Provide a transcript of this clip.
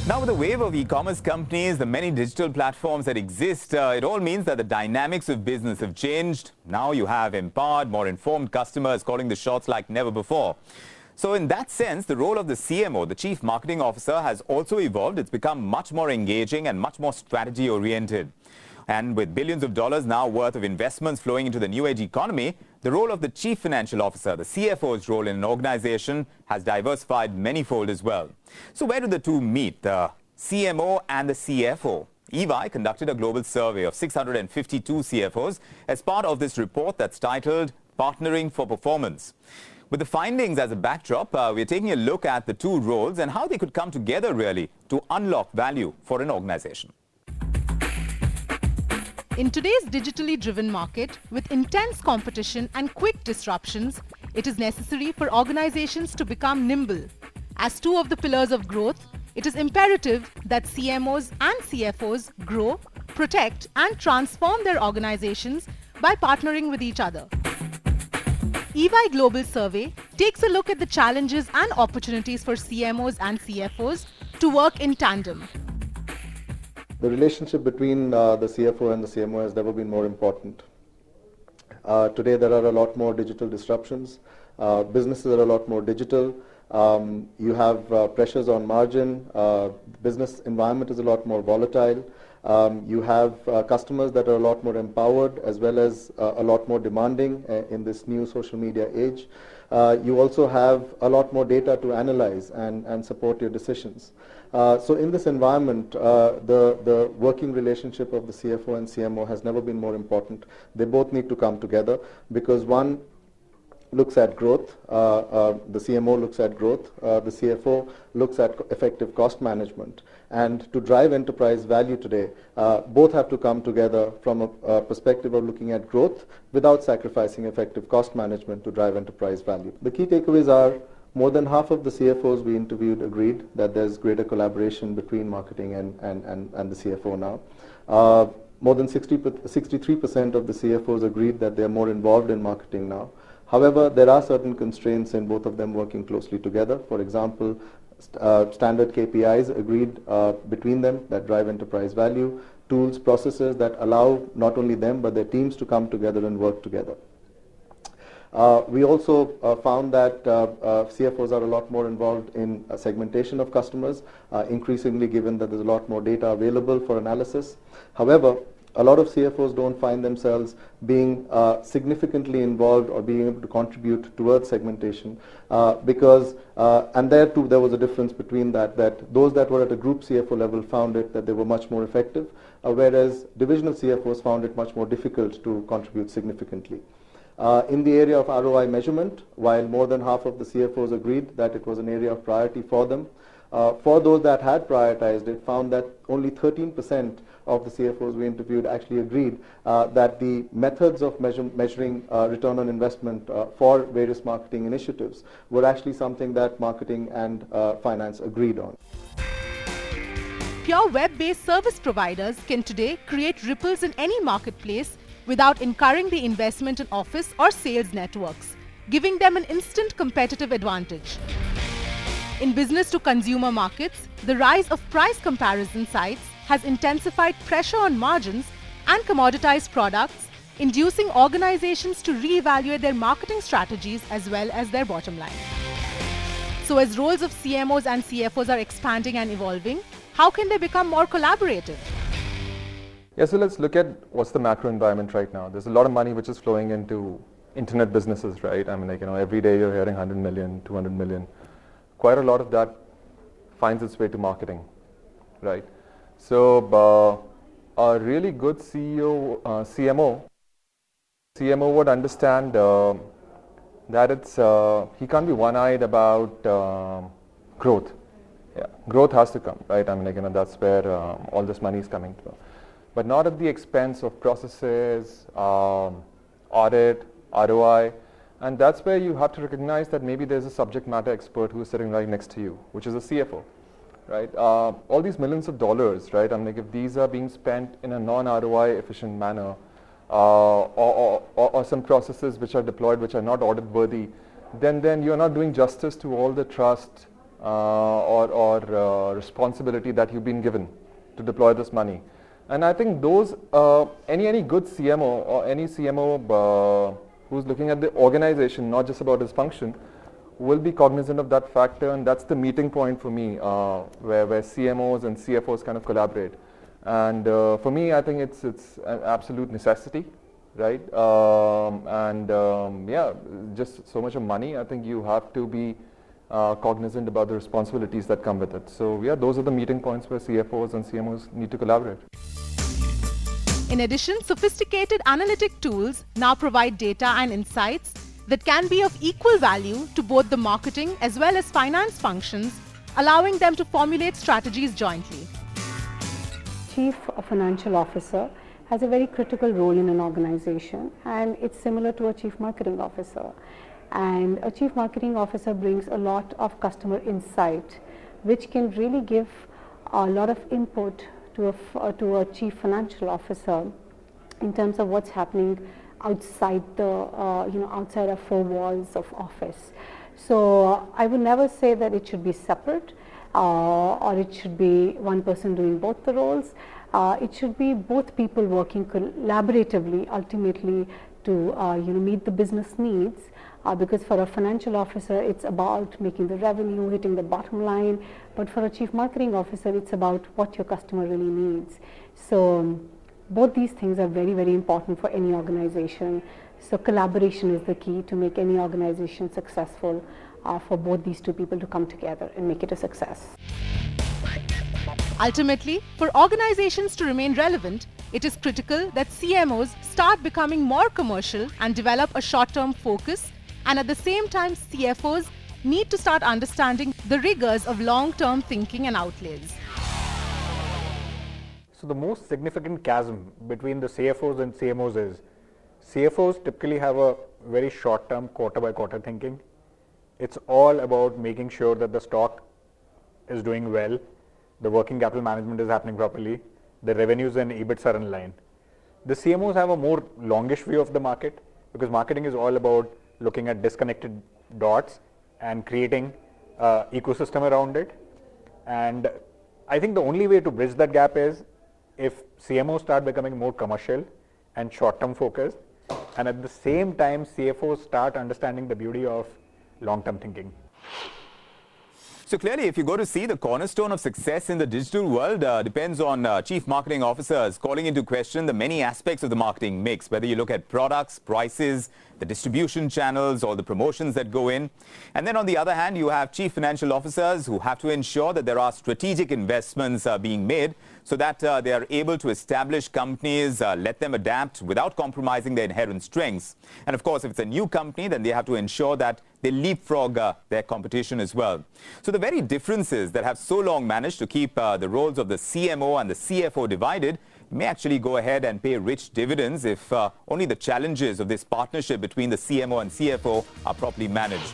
Now, with the wave of e-commerce companies, the many digital platforms that exist, it all means that the dynamics of business have changed. Now you have empowered, more informed customers calling the shots like never before. So in that sense, the role of the CMO, the Chief Marketing Officer, has also evolved. It's become much more engaging and much more strategy-oriented. And with billions of dollars now worth of investments flowing into the new age economy, the role of the Chief Financial Officer, the CFO's role in an organization, has diversified manyfold as well. So where do the two meet, the CMO and the CFO? EY conducted a global survey of 652 CFOs as part of this report that's titled Partnering for Performance. With the findings as a backdrop, we're taking a look at the two roles and how they could come together really to unlock value for an organization. In today's digitally driven market, with intense competition and quick disruptions, it is necessary for organizations to become nimble. As two of the pillars of growth, it is imperative that CMOs and CFOs grow, protect, and transform their organizations by partnering with each other. EY Global Survey takes a look at the challenges and opportunities for CMOs and CFOs to work in tandem. The relationship between the CFO and the CMO has never been more important. Today there are a lot more digital disruptions. Businesses are a lot more digital. You have pressures on margin. Business environment is a lot more volatile. You have customers that are a lot more empowered as well as a lot more demanding in this new social media age. You also have a lot more data to analyze and support your decisions. So in this environment, the working relationship of the CFO and CMO has never been more important. They both need to come together because one looks at growth, the CMO looks at growth, the CFO looks at effective cost management. And to drive enterprise value today, both have to come together from a perspective of looking at growth without sacrificing effective cost management to drive enterprise value. The key takeaways are more than half of the CFOs we interviewed agreed that there's greater collaboration between marketing and the CFO now. More than 63% of the CFOs agreed that they're more involved in marketing now. However, there are certain constraints in both of them working closely together. For example, standard KPIs agreed between them that drive enterprise value, tools, processes that allow not only them but their teams to come together and work together. We also found that CFOs are a lot more involved in segmentation of customers, increasingly given that there's a lot more data available for analysis. However, a lot of CFOs don't find themselves being significantly involved or being able to contribute towards segmentation because, and there too there was a difference between that those that were at a group CFO level found it that they were much more effective, whereas divisional CFOs found it much more difficult to contribute significantly. In the area of ROI measurement, while more than half of the CFOs agreed that it was an area of priority for them, for those that had prioritized it, found that only 13% of the CFOs we interviewed actually agreed that the methods of measuring return on investment for various marketing initiatives were actually something that marketing and finance agreed on. Pure web-based service providers can today create ripples in any marketplace without incurring the investment in office or sales networks, giving them an instant competitive advantage. In business-to-consumer markets, the rise of price comparison sites has intensified pressure on margins and commoditized products, inducing organizations to reevaluate their marketing strategies as well as their bottom line. So as roles of CMOs and CFOs are expanding and evolving, how can they become more collaborative? Yeah, so let's look at what's the macro environment right now. There's a lot of money which is flowing into internet businesses, right? I mean, every day you're hearing 100 million, 200 million. Quite a lot of that finds its way to marketing, right? So a really good CMO would understand that he can't be one-eyed about growth. Yeah, growth has to come, right? I mean, that's where all this money is coming from. But not at the expense of processes, audit, ROI, and that's where you have to recognize that maybe there's a subject matter expert who is sitting right next to you, which is a CFO, right? All these millions of dollars, right? I mean, if these are being spent in a non-ROI efficient manner, or some processes which are deployed which are not audit worthy, then you're not doing justice to all the trust or responsibility that you've been given to deploy this money. And I think those, any good CMO or any CMO who's looking at the organization, not just about his function, will be cognizant of that factor, and that's the meeting point for me, where CMOs and CFOs kind of collaborate. And for me, I think it's an absolute necessity, right? Yeah, just so much of money, I think you have to be cognizant about the responsibilities that come with it. So yeah, those are the meeting points where CFOs and CMOs need to collaborate. In addition, sophisticated analytic tools now provide data and insights that can be of equal value to both the marketing as well as finance functions, allowing them to formulate strategies jointly. Chief Financial Officer has a very critical role in an organization, and it's similar to a Chief Marketing Officer. And a Chief Marketing Officer brings a lot of customer insight, which can really give a lot of input to a Chief Financial Officer in terms of what's happening outside the outside of four walls of office. So I would never say that it should be separate or it should be one person doing both the roles. It should be both people working collaboratively ultimately to meet the business needs. Because for a financial officer, it's about making the revenue, hitting the bottom line. But for a chief marketing officer, it's about what your customer really needs. So both these things are very, very important for any organization. So collaboration is the key to make any organization successful, for both these two people to come together and make it a success. Ultimately, for organizations to remain relevant, it is critical that CMOs start becoming more commercial and develop a short-term focus, and at the same time, CFOs need to start understanding the rigors of long-term thinking and outlays. So the most significant chasm between the CFOs and CMOs is CFOs typically have a very short-term quarter-by-quarter thinking. It's all about making sure that the stock is doing well, the working capital management is happening properly, the revenues and EBITs are in line. The CMOs have a more longish view of the market, because marketing is all about looking at disconnected dots and creating an ecosystem around it. And I think the only way to bridge that gap is if CMOs start becoming more commercial and short-term focused, and at the same time CFOs start understanding the beauty of long-term thinking. So clearly, if you go to see, the cornerstone of success in the digital world depends on chief marketing officers calling into question the many aspects of the marketing mix, whether you look at products, prices, the distribution channels, or the promotions that go in. And then on the other hand, you have chief financial officers who have to ensure that there are strategic investments being made so that they are able to establish companies, let them adapt without compromising their inherent strengths. And of course, if it's a new company, then they have to ensure that they leapfrog their competition as well. So the very differences that have so long managed to keep the roles of the CMO and the CFO divided may actually go ahead and pay rich dividends if only the challenges of this partnership between the CMO and CFO are properly managed.